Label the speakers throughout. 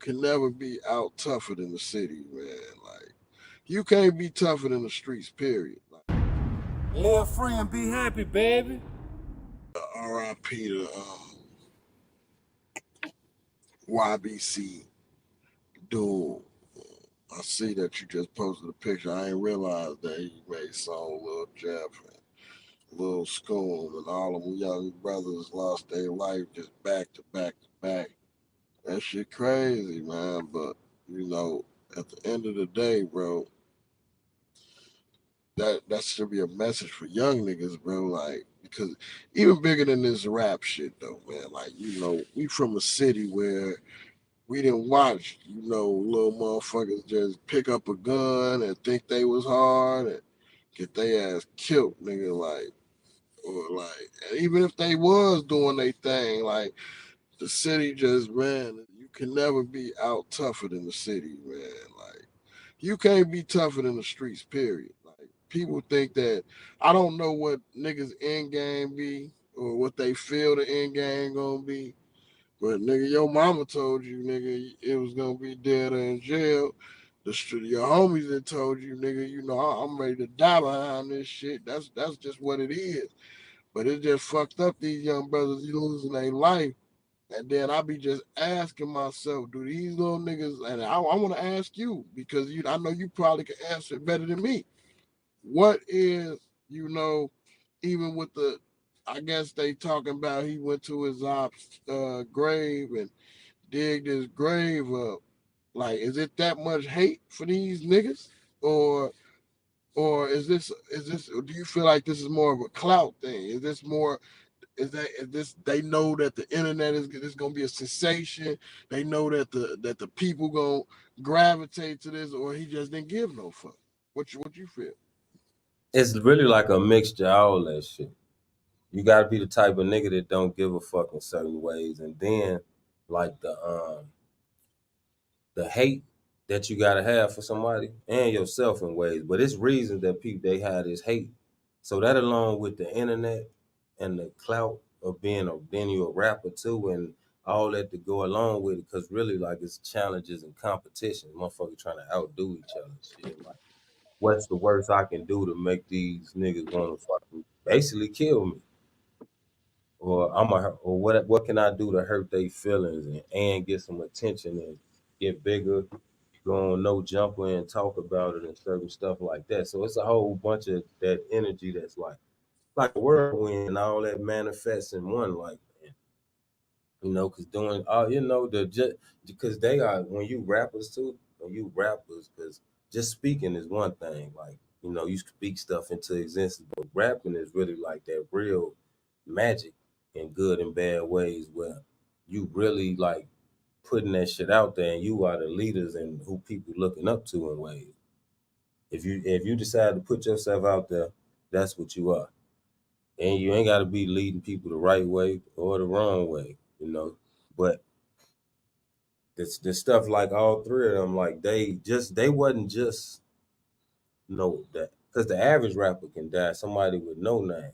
Speaker 1: can never be out tougher than the city, man. Like, you can't be tougher than the streets, period. Like,
Speaker 2: Live free and be happy, baby.
Speaker 1: R.I.P. to YBC DUL. I see that you just posted a picture. I ain't realized that he made song Lil Jeff and Lil Scoom and all them young brothers lost their life just back to back to back. That shit crazy, man. But you know, at the end of the day, bro, that should be a message for young niggas, bro. Like, because even bigger than this rap shit though, man. Like, you know, we from a city where we didn't watch, you know, little motherfuckers just pick up a gun and think they was hard and get their ass killed, nigga. Like, or like, even if they was doing their thing, like the city just, man, you can never be out tougher than the city, man. Like, you can't be tougher than the streets, period. Like, people think that I don't know what niggas end game be or what they feel the end game gonna be. But nigga, your mama told you, nigga, it was gonna be dead or in jail. Your homies that told you, nigga, you know, I'm ready to die behind this shit. That's just what it is. But it just fucked up these young brothers losing their life. And then I be just asking myself, do these little niggas, and I want to ask you, because I know you probably can answer it better than me. What is, you know, even with the, I guess they talking about he went to his op's grave and digged his grave up. Like, is it that much hate for these niggas? Or or is this do you feel like this is more of a clout thing? Is this more is this they know that the internet is gonna be a sensation? They know that the people gonna gravitate to this, or he just didn't give no fuck? What you feel?
Speaker 2: It's really like a mixture of all that shit. You gotta be the type of nigga that don't give a fuck in certain ways, and then like the hate that you gotta have for somebody and yourself in ways. But it's reasons that people they have this hate. So that along with the internet and the clout of being a then you a rapper too and all that to go along with it, because really like it's challenges and competition. Motherfuckers trying to outdo each other and shit. Like what's the worst I can do to make these niggas wanna fucking basically kill me? Or what can I do to hurt their feelings and get some attention and get bigger, go on no jumper and talk about it and certain stuff like that. So it's a whole bunch of that energy that's like a whirlwind and all that manifests in one like because doing you know the just because they are when you rappers too when you rappers because just speaking is one thing like you speak stuff into existence but rapping is really like that real magic in good and bad ways where you really like putting that shit out there and you are the leaders and who people looking up to in ways. If you decide to put yourself out there, that's what you are. And you ain't gotta be leading people the right way or the wrong way, But this stuff like all three of them, like they wasn't just that because the average rapper can die, somebody with no name.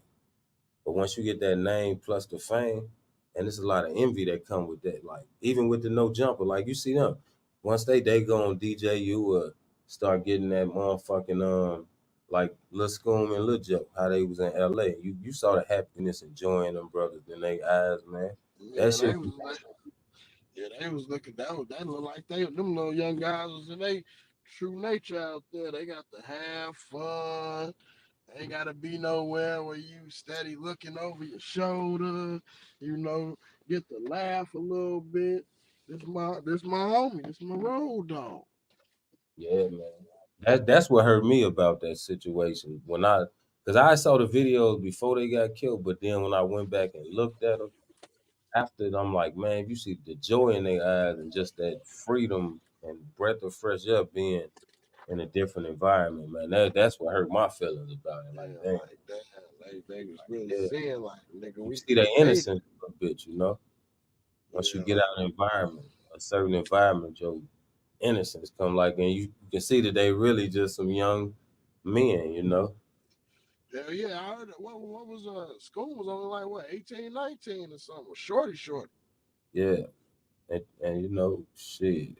Speaker 2: But once you get that name plus the fame, and there's a lot of envy that come with that. Like even with the no jumper, like you see them, once they go on DJU or start getting that motherfucking like Lil Scoom and Lil Joe, how they was in LA. You saw the happiness and joy in them brothers in their eyes, man. That
Speaker 1: Yeah,
Speaker 2: shit.
Speaker 1: they was looking. That looked like them little young guys was in they true nature out there. They got to have fun. Ain't gotta be nowhere where you steady looking over your shoulder, you know, get to laugh a little bit. This my homie, this my road dog.
Speaker 2: Yeah, man. That's what hurt me about that situation when because I saw the videos before they got killed, but then when I went back and looked at them after, I'm like, man, you see the joy in their eyes and just that freedom and breath of fresh air being in a different environment, man. That's what hurt my feelings about it. Like,
Speaker 1: Yeah,
Speaker 2: damn,
Speaker 1: like that. They was really
Speaker 2: yeah,
Speaker 1: saying like, nigga,
Speaker 2: you
Speaker 1: we
Speaker 2: see their
Speaker 1: made it.
Speaker 2: innocence a bit. Once you
Speaker 1: Yeah,
Speaker 2: get
Speaker 1: like
Speaker 2: out of the environment, a certain environment, your innocence come like, and you can see that they really just some young men.
Speaker 1: hell yeah. I heard what was school was only like what 18, 19 or something. Shorty.
Speaker 2: Yeah. And you know, shit,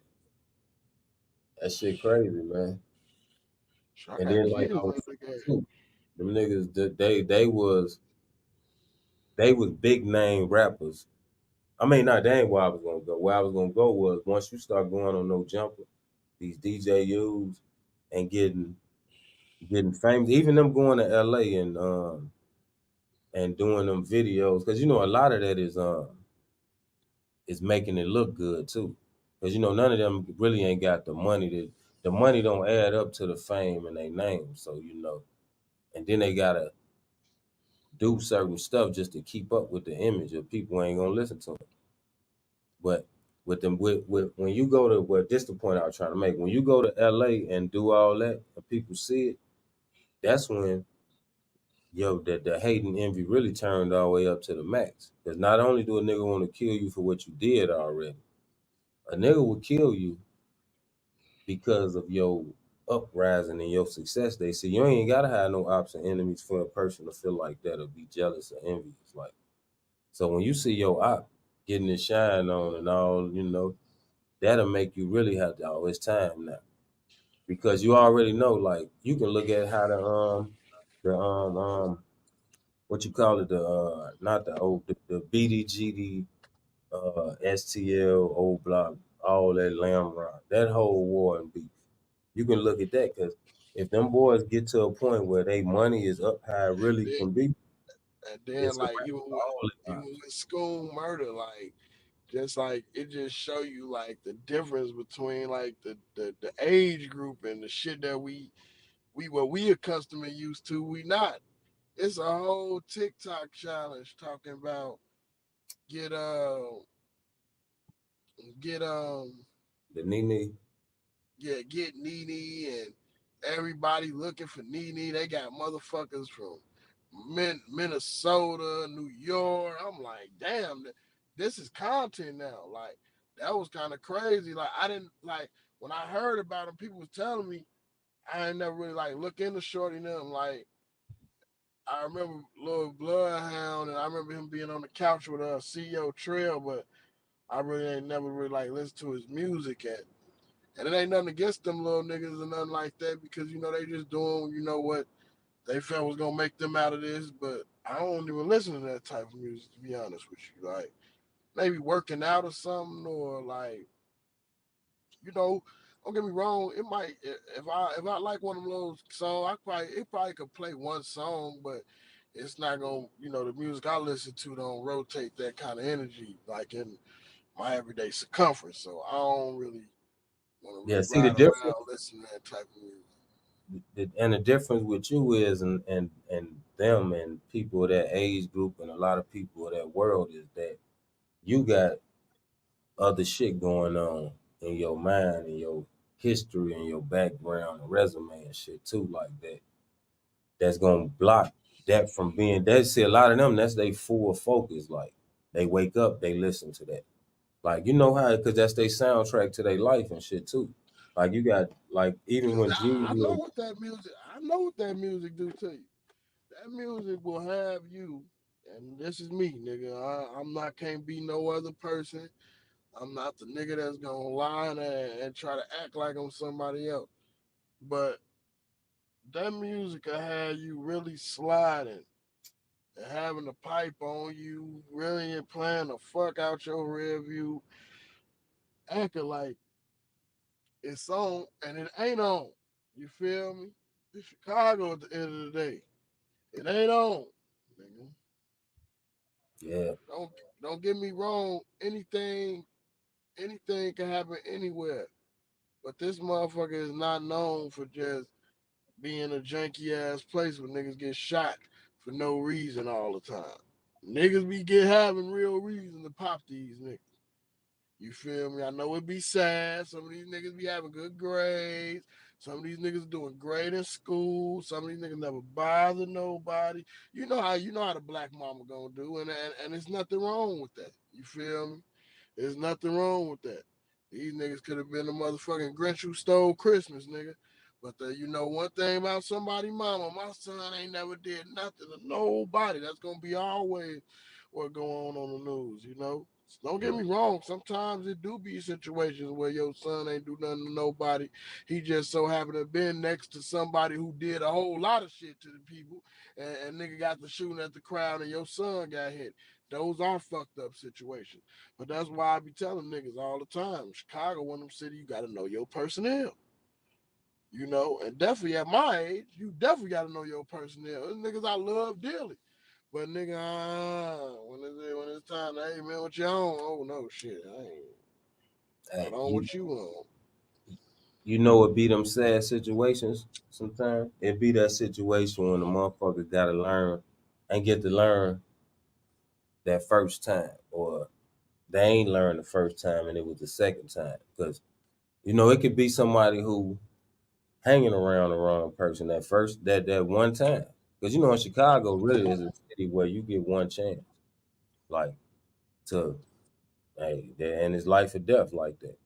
Speaker 2: that shit crazy, man.
Speaker 1: So I
Speaker 2: And
Speaker 1: got
Speaker 2: then like
Speaker 1: kids
Speaker 2: I was
Speaker 1: in the game.
Speaker 2: saying too, them niggas they was big name rappers. I mean, not that ain't where I was gonna go. Where I was gonna go was once you start going on No Jumper, these DJUs and getting famous, even them going to LA and doing them videos, because you know a lot of that is making it look good too. Because you know none of them really ain't got the money that the money don't add up to the fame and their name. So you know, and then they gotta do certain stuff just to keep up with the image of people ain't gonna listen to them. But with them, with when you go to well, this the point I was trying to make. When you go to LA and do all that, and people see it, that's when the hate and envy really turned all the way up to the max. Because not only do a nigga want to kill you for what you did already, a nigga will kill you because of your uprising and your success. They say you ain't gotta have no ops and enemies for a person to feel like that or be jealous or envious. Like so, when you see your op getting his shine on and all, you know, that'll make you really have to. Oh, it's time now because you already know. Like you can look at how the what you call it not the old the BDGD STL old block all that lamb rock that whole war and beef. You can look at that because if them boys get to a point where they money is up how it
Speaker 1: And
Speaker 2: really
Speaker 1: then,
Speaker 2: can be,
Speaker 1: and then
Speaker 2: it's a
Speaker 1: like
Speaker 2: wrap for all the
Speaker 1: even
Speaker 2: ops.
Speaker 1: with school murder, like it just show you like the difference between like the age group and the shit that we what we accustomed and used to. We not. It's a whole TikTok challenge talking about get get
Speaker 2: The Nene,
Speaker 1: yeah, get Nene and everybody looking for Nene. They got motherfuckers from Minnesota, New York. I'm like, damn, this is content now. Like, that was kind of crazy. Like, I didn't like when I heard about them. People was telling me I ain't never really like look into Shorty and them. Like, I remember Lil Bloodhound, and I remember him being on the couch with CEO Trail, but I really ain't never really like listened to his music at. And it ain't nothing against them little niggas or nothing like that because you know they just doing what they felt was gonna make them out of this. But I don't even listen to that type of music to be honest with you. Like maybe working out or something or like you know. Don't get me wrong. It might if I like one of those songs, it probably could play one song, but it's not gonna the music I listen to don't rotate that kind of energy like in my everyday circumference. So I don't really want to
Speaker 2: yeah.
Speaker 1: really
Speaker 2: See the
Speaker 1: ride
Speaker 2: difference,
Speaker 1: around listening to that type of music.
Speaker 2: and the difference with you is, and them and people of that age group and a lot of people of that world is that you got other shit going on in your mind and your history and your background and resume and shit too like that. That's gonna block that from being. They see a lot of them. That's they full focus. Like they wake up, they listen to that. Like you know how, because that's their soundtrack to their life and shit too. Like you got like even
Speaker 1: Cause
Speaker 2: when
Speaker 1: I know
Speaker 2: Jesus,
Speaker 1: what that music. I know what that music do to you. That music will have you. And this is me, nigga. I'm not can't be no other person. I'm not the nigga that's gonna lie and try to act like I'm somebody else. But that music will have you really sliding and having the pipe on you, really playing the fuck out your rear view, acting like it's on and it ain't on. You feel me? It's Chicago at the end of the day. It ain't on, nigga.
Speaker 2: yeah,
Speaker 1: Don't don't get me wrong. Anything can happen anywhere. But this motherfucker is not known for just being a janky ass place where niggas get shot for no reason all the time. Niggas be having real reason to pop these niggas. You feel me? I know it be sad. Some of these niggas be having good grades. Some of these niggas doing great in school. Some of these niggas never bother nobody. You know how the black mama gonna do, and there's nothing wrong with that. You feel me? There's nothing wrong with that. These niggas could have been the motherfucking Grinch who stole Christmas, nigga. But you know one thing about somebody mama, my son ain't never did nothing to nobody. That's gonna be always what going on the news, you know. Don't get
Speaker 2: Yeah.
Speaker 1: me wrong. Sometimes it do be situations where your son ain't do nothing to nobody. He just so happened to have been next to somebody who did a whole lot of shit to the people, and nigga got the shooting at the crowd, and your son got hit. Those are fucked up situations. But that's why I be telling niggas all the time. Chicago, one of them cities, you got to know your personnel. And definitely at my age, you definitely got to know your personnel. There's niggas I love dearly. But nigga, when it's time, hey man, what you on? Oh no, shit, I ain't
Speaker 2: Hey,
Speaker 1: not on what you on.
Speaker 2: you know it be them sad situations sometimes. It be that situation when the motherfucker gotta learn and get to learn that first time. Or they ain't learned the first time and it was the second time. Because, it could be somebody who hanging around the wrong person that one time. Because in Chicago really is a city where you get one chance. Like to and it's life or death like that.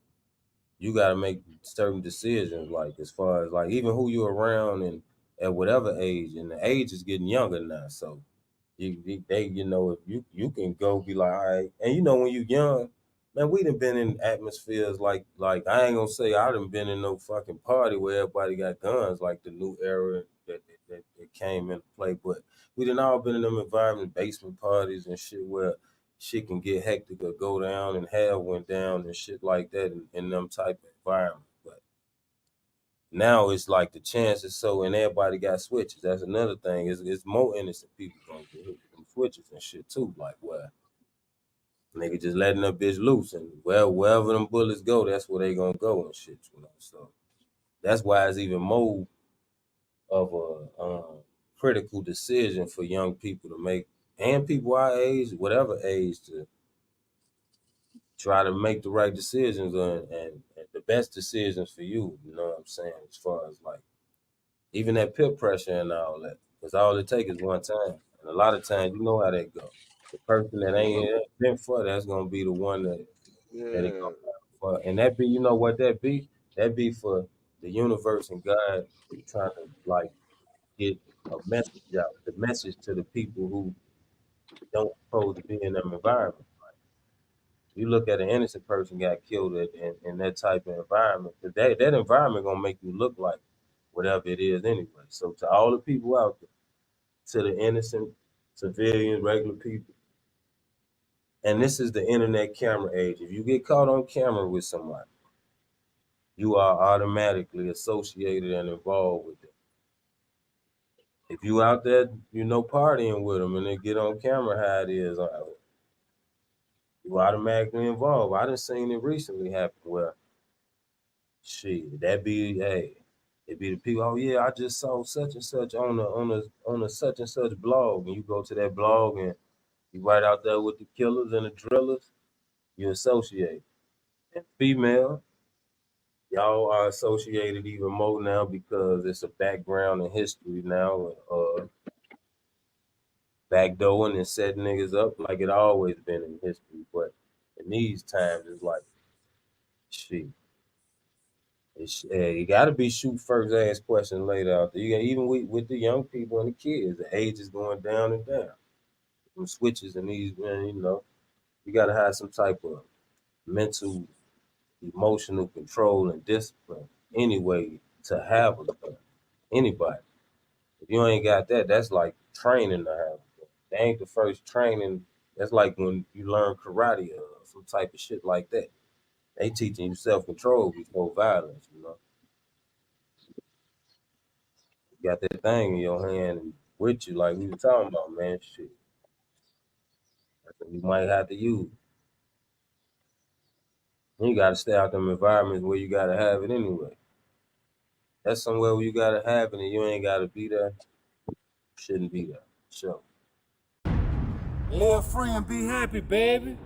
Speaker 2: You got to make certain decisions, like as far as like even who you're around and at whatever age, and the age is getting younger now. So if you can go be like, all right, and when you young, man, we done been in atmospheres like I ain't gonna say I done been in no fucking party where everybody got guns like the new era that came into play, but we done all been in them environment, basement parties and shit where shit can get hectic or go down and hell went down and shit like that in them type of environment. But now it's like the chances so, and everybody got switches. That's another thing. It's more innocent people gonna get hit with them switches and shit too. Like where nigga just letting that bitch loose, and wherever them bullets go, that's where they gonna go and shit. So that's why it's even more of a critical decision for young people to make, and people our age, whatever age, to try to make the right decisions and the best decisions for you. You know what I'm saying? As far as like even that peer pressure and all that, because all it takes is one time, and a lot of times you know how that go. The person that
Speaker 1: Yep.
Speaker 2: ain't been for that's gonna be the one that it
Speaker 1: Yeah.
Speaker 2: gonna happen for, and that be what that be. That be for the universe and God trying to like get a message out, the message to the people who don't supposed to be in them environment. You look at an innocent person got killed in that type of environment, because that environment gonna make you look like whatever it is anyway. So to all the people out there, to the innocent civilians, regular people, and this is the internet camera age. If you get caught on camera with somebody, you are automatically associated and involved with them. If you out there, partying with them and they get on camera how it is, you automatically involved. I done seen it recently happen where shit, that be hey, it be the people. Oh yeah, I just saw such and such on a such and such blog, and you go to that blog and you right out there with the killers and the drillers. You associate. And female, y'all are associated even more now because it's a background in history now. Backdooring and setting niggas up like it always been in history, but in these times it's like shit. You got to be shoot first, ask questions later out there. You got even with the young people and the kids, the age is going down and down. Them switches and these, man, you got to have some type of mental, emotional control and discipline anyway to have a gun. Anybody. If you ain't got that, that's like training to have a gun. That ain't the first training. That's like when you learn karate or some type of shit like that. They teaching you self control before violence. You got that thing in your hand and with you, like we were talking about, man. Shit, that's what you might have to use. And you got to stay out them environments where you got to have it anyway. That's somewhere where you got to have it and you ain't got to be there. Shouldn't be there. Sure.
Speaker 3: Live free and be happy, baby.